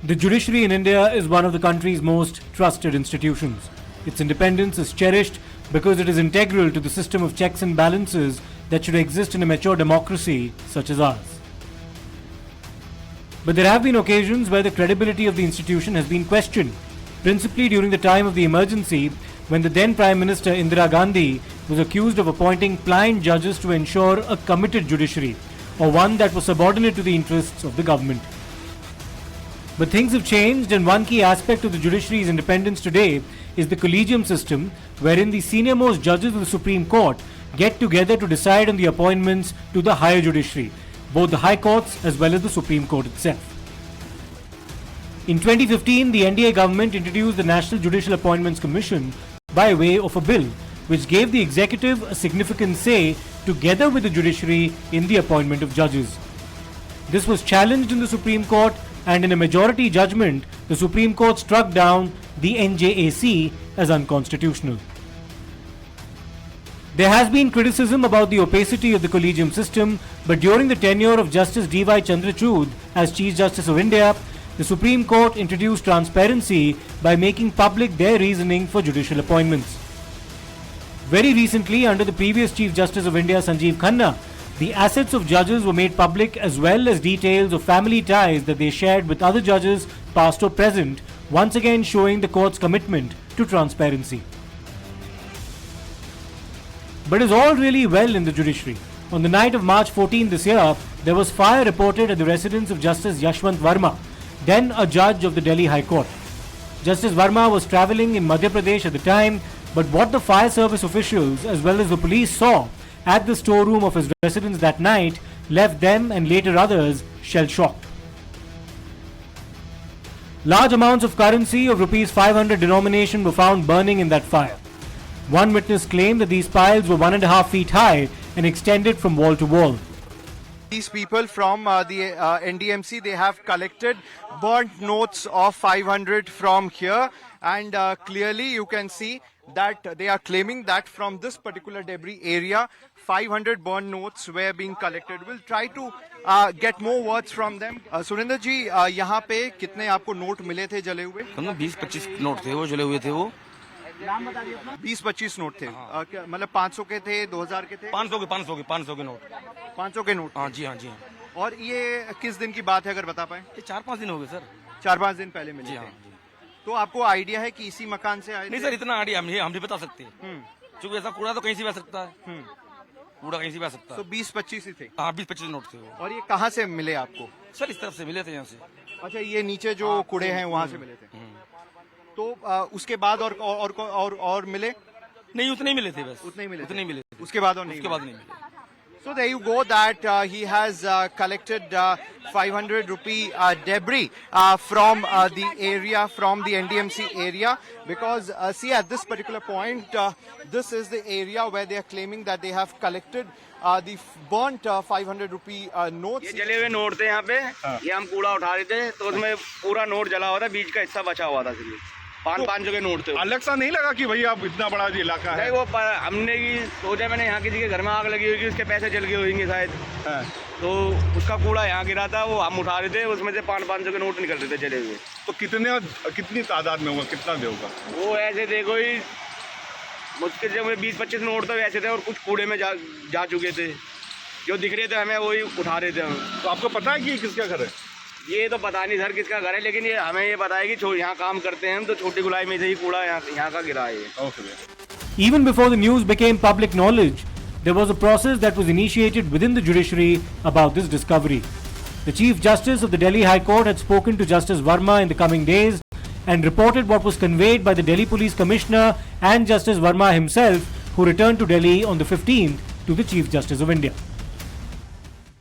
The judiciary in India is one of the country's most trusted institutions. Its independence is cherished because it is integral to the system of checks and balances that should exist in a mature democracy such as ours. But there have been occasions where the credibility of the institution has been questioned, principally during the time of the emergency when the then Prime Minister Indira Gandhi was accused of appointing blind judges to ensure a committed judiciary, or one that was subordinate to the interests of the government. But things have changed, and one key aspect of the judiciary's independence today is the collegium system, wherein the senior-most judges of the Supreme Court get together to decide on the appointments to the higher judiciary, both the high courts as well as the Supreme Court itself. In 2015, the NDA government introduced the National Judicial Appointments Commission by way of a bill, which gave the executive a significant say together with the judiciary in the appointment of judges. This was challenged in the Supreme Court, and in a majority judgment, the Supreme Court struck down the NJAC as unconstitutional. There has been criticism about the opacity of the collegium system, but during the tenure of Justice D.Y. Chandrachud as Chief Justice of India, the Supreme Court introduced transparency by making public their reasoning for judicial appointments. Very recently, under the previous Chief Justice of India, Sanjeev Khanna, the assets of judges were made public as well as details of family ties that they shared with other judges, past or present, once again showing the court's commitment to transparency. But is all really well in the judiciary? On the night of March 14 this year, there was fire reported at the residence of Justice Yashwant Verma, then a judge of the Delhi High Court. Justice Verma was travelling in Madhya Pradesh at the time, but what the fire service officials as well as the police saw at the storeroom of his residence that night left them and later others shell-shocked. Large amounts of currency of Rs 500 denomination were found burning in that fire. One witness claimed that these piles were 1.5 feet high and extended from wall to wall. These people from the NDMC, they have collected burnt notes of 500 from here, and clearly you can see that they are claiming that from this particular debris area 500 burnt notes were being collected. We'll try to get more words from them. Surendra जी, यहाँ पे कितने आपको note मिले थे जले हुए? 20-25 note थे वो जले हुए थे वो। 20-25 नोट थे, मतलब 500 के थे, 2000 के थे? 500 के नोट। 500 के नोट? हाँ जी हाँ जी हाँ। और ये किस दिन की बात है अगर बता पाए? ये 4-5 दिन हो गए सर। 4-5 दिन पहले मिले जी थे। हाँ। तो आपको आइडिया है कि इसी मकान से आए? नहीं सर, इतना आइडिया हम नहीं बता सकते, क्योंकि ऐसा कूड़ा तो कहीं से भी आ सकता है। कूड़ा कहीं से भी आ सकता है। तो 20-25 ही थे? हाँ, 20-25 नोट थे वो। और ये कहाँ से मिले आपको? सर इस तरफ से मिले थे यहाँ से। अच्छा, ये नीचे जो कूड़े हैं वहाँ से मिले थे? तो उसके बाद और मिले? नहीं, उतने ही मिले थे बस। उतने ही मिले? उतने ही मिले। उसके बाद और नहीं? उसके बाद नहीं मिले। So there you go, that he has collected 500 rupee debris from the area, from the NDMC area, because see, at this particular point, this is the area where they are claiming that they have collected the burnt 500 rupee notes. ये जले हुए note थे यहाँ पे, ये हम कूड़ा उठा रहे थे तो उसमें पूरा नोट जला हुआ था, बीच का हिस्सा बचा हुआ था सिर्फ। 500 के नोट थे। अलग सा नहीं लगा कि भाई आप इतना बड़ा इलाका है? नहीं, वो हमने की सोचा, मैंने यहाँ किसी के घर में आग लगी होगी, उसके पैसे जल गए होंगे शायद, तो उसका कूड़ा यहाँ गिरा था, वो हम उठा रहे थे, उसमें से 500 के नोट निकल रहे थे जले हुए। तो कितनी तादाद में होगा, कितना दे होगा? वो ऐसे देखो ही मुश्किल से 20-25 नोट तो ऐसे थे, और कुछ कूड़े में जा चुके थे, जो दिख रहे थे हमें वही उठा रहे थे हम। तो आपको पता है कि किसका घर है? ये तो पता नहीं सर किसका घर है, लेकिन ये हमें ये पता है कि यहाँ काम करते हैं हम, तो छोटी गुलाई में से ही कूड़ा यहाँ का गिरा है। Even before the news became public knowledge, there was a process that was initiated within the judiciary about this discovery. The Chief Justice of the Delhi High Court had spoken to Justice Verma in the coming days and reported what was conveyed by the Delhi Police Commissioner and Justice Verma himself, who returned to Delhi on the 15th to the Chief Justice of India.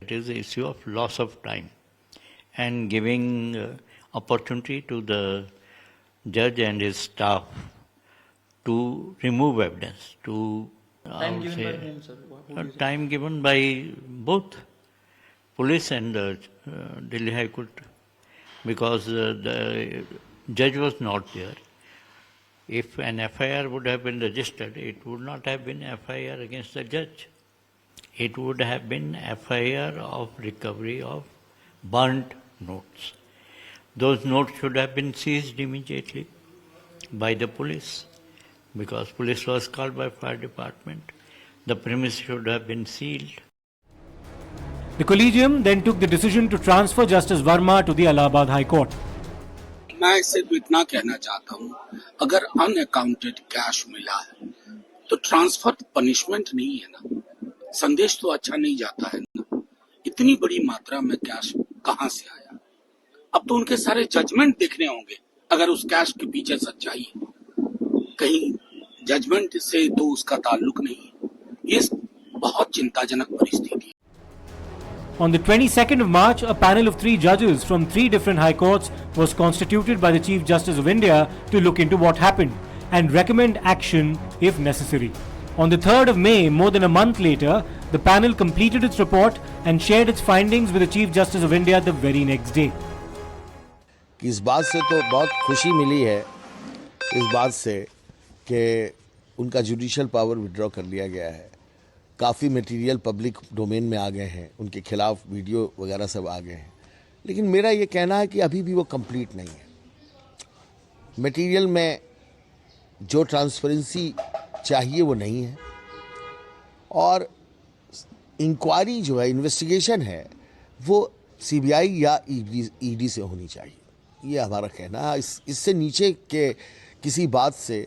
It is the issue of loss of time and giving opportunity to the judge and his staff to remove evidence, to time given by whom, sir? Time given by both police and the Delhi High Court, because the judge was not there. If an FIR would have been registered, it would not have been FIR against the judge. It would have been FIR of recovery of burnt notes. those notes should have been seized immediately by the police, because police was called by fire department. The premise should have been sealed. The collegium then took the decision to transfer Justice Verma to the Allahabad High Court. मैं सिर्फ इतना कहना चाहता हूँ, अगर unaccounted cash मिला है तो ट्रांसफर पनिशमेंट नहीं है ना, संदेश तो अच्छा नहीं जाता है ना। इतनी बड़ी मात्रा में कैश कहाँ से आया? अब तो उनके सारे जजमेंट देखने होंगे अगर उस कैश के पीछे सच्चाई है। कहीं जजमेंट से तो उसका ताल्लुक नहीं है। ये बहुत चिंताजनक परिस्थिति है। On the 22nd of March, a panel of 3 judges from 3 different high courts was constituted by the Chief Justice of India to look into what happened and recommend action if necessary. On the 3rd of May, more than a month later, the panel completed its report and shared its findings with the Chief Justice of India the very next day. इस बात से तो बहुत खुशी मिली है, इस बात से कि उनका जुडिशियल पावर विड्रॉ कर लिया गया है। काफ़ी मटेरियल पब्लिक डोमेन में आ गए हैं, उनके खिलाफ वीडियो वगैरह सब आ गए हैं, लेकिन मेरा ये कहना है कि अभी भी वो कंप्लीट नहीं है। मटेरियल में जो ट्रांसपेरेंसी चाहिए वो नहीं है, और इंक्वायरी जो है, इन्वेस्टिगेशन है, वो सीबीआई या ईडी से होनी चाहिए, ये हमारा कहना है। इससे नीचे के किसी बात से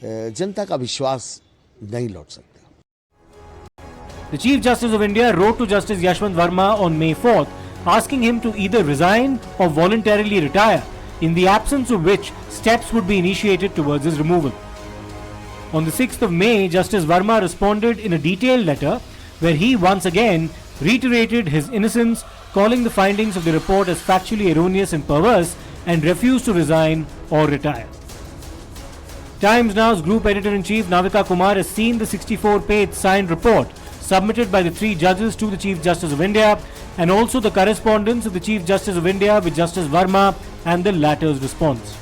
जनता का विश्वास नहीं लौट सकता। The Chief Justice of India wrote to Justice Yashwant Verma on May 4th, asking him to either resign or voluntarily retire, in the absence of which steps would be initiated towards his removal. On the 6th of May, Justice Verma responded in a detailed letter where he once again reiterated his innocence, calling the findings of the report as factually erroneous and perverse, and refused to resign or retire. Times Now's Group Editor-in-Chief Navika Kumar has seen the 64-page signed report submitted by the 3 judges to the Chief Justice of India, and also the correspondence of the Chief Justice of India with Justice Verma and the latter's response.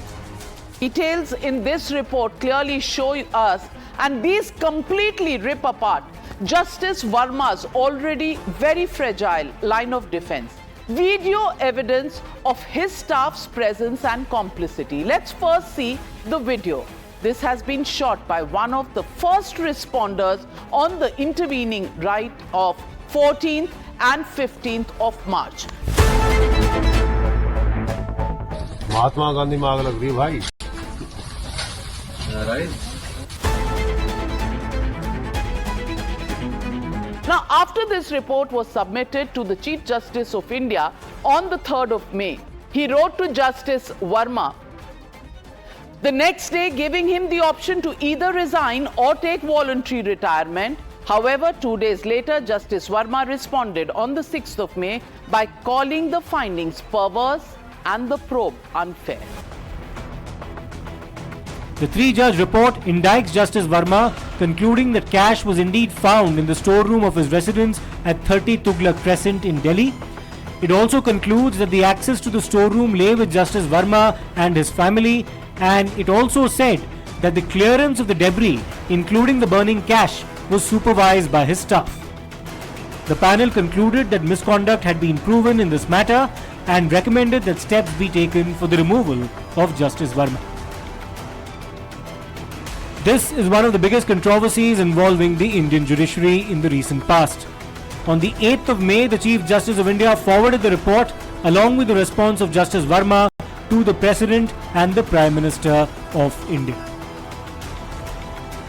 Details in this report clearly show us, and these completely rip apart Justice Verma's already very fragile line of defense. Video evidence of his staff's presence and complicity. Let's first see the video. This has been shot by one of the first responders on the intervening night of 14th and 15th of March. Mahatma Gandhi में आग लग रही भाई। Now, after this report was submitted to the Chief Justice of India on the 3rd of May, he wrote to Justice Verma the next day, giving him the option to either resign or take voluntary retirement. However, 2 days later, Justice Verma responded on the 6th of May by calling the findings perverse and the probe unfair. The 3-judge report indicts Justice Verma, concluding that cash was indeed found in the storeroom of his residence at 30 Tughlaq Crescent in Delhi. It also concludes that the access to the storeroom lay with Justice Verma and his family, and it also said that the clearance of the debris, including the burning cash, was supervised by his staff. The panel concluded that misconduct had been proven in this matter and recommended that steps be taken for the removal of Justice Verma. This is one of the biggest controversies involving the Indian judiciary in the recent past. On the 8th of May, the Chief Justice of India forwarded the report along with the response of Justice Verma to the President and the Prime Minister of India.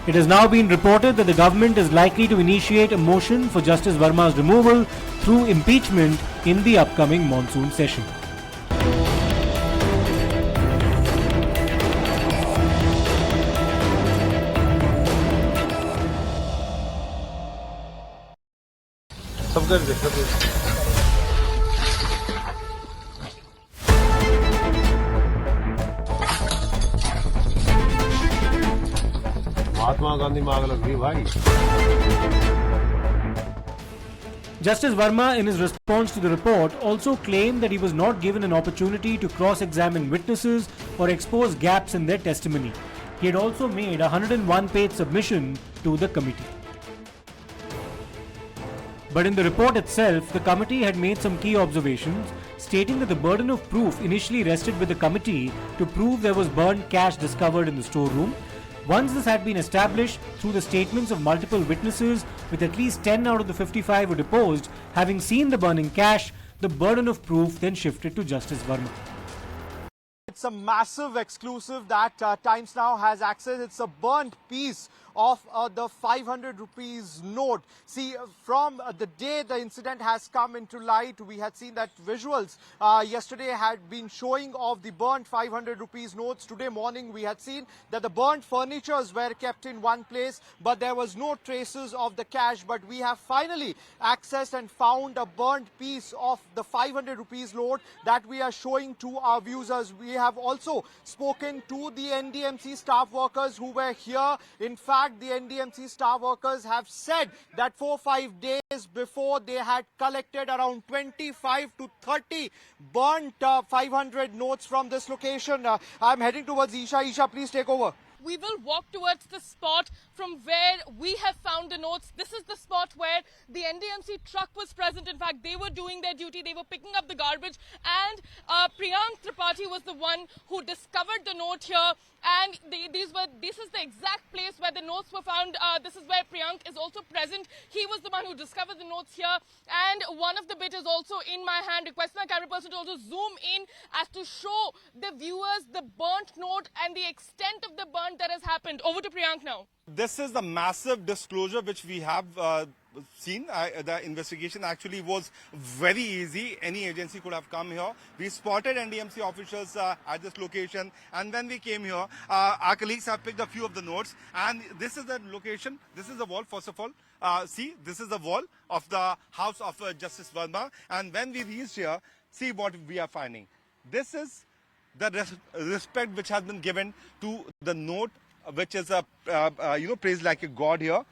It has now been reported that the government is likely to initiate a motion for Justice Verma's removal through impeachment in the upcoming monsoon session. Mahatma Gandhi में आग लग रही भाई। Justice Verma, in his response to the report, also claimed that he was not given an opportunity to cross-examine witnesses or expose gaps in their testimony. He had also made a 101-page submission to the committee. But in the report itself, the committee had made some key observations, stating that the burden of proof initially rested with the committee to prove there was burnt cash discovered in the storeroom. Once this had been established through the statements of multiple witnesses, with at least 10 out of the 55 who deposed having seen the burning cash, the burden of proof then shifted to Justice Verma. It's a massive exclusive that Times Now has access. It's a burnt piece of the 500 rupees note. See, from the day the incident has come into light, we had seen that visuals yesterday had been showing of the burnt 500 rupees notes. Today morning we had seen that the burnt furnitures were kept in one place, but there was no traces of the cash. But we have finally accessed and found a burnt piece of the 500 rupees note that we are showing to our viewers. We have also spoken to the NDMC staff workers who were here. In fact, the NDMC staff workers have said that 4-5 days before they had collected around 25 to 30 burnt 500 notes from this location. I'm heading towards Isha. Isha, please take over. We will walk towards the spot from where we have found the notes. This is the spot where the NDMC truck was present. In fact, they were doing their duty. They were picking up the garbage. And Priyank Tripathi was the one who discovered the note here. And this is the exact place where the notes were found. This is where Priyank is also present. He was the one who discovered the notes here. And one of the bit is also in my hand. Request my camera person to also zoom in as to show the viewers the burnt note and the extent of the burnt that has happened. Over to Priyank now. This is the massive disclosure which we have seen. The investigation actually was very easy. Any agency could have come here. We spotted NDMC officials at this location, and when we came here, our colleagues have picked a few of the notes. And this is the location. This is the wall, first of all. See, this is the wall of the house of Justice Verma. And when we reached here, see what we are finding. This is the respect which has been given to the note, which is praised like a god here.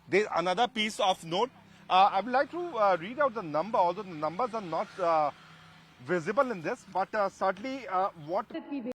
There's another piece of note. I would like to read out the number, although the numbers are not visible in this, but certainly what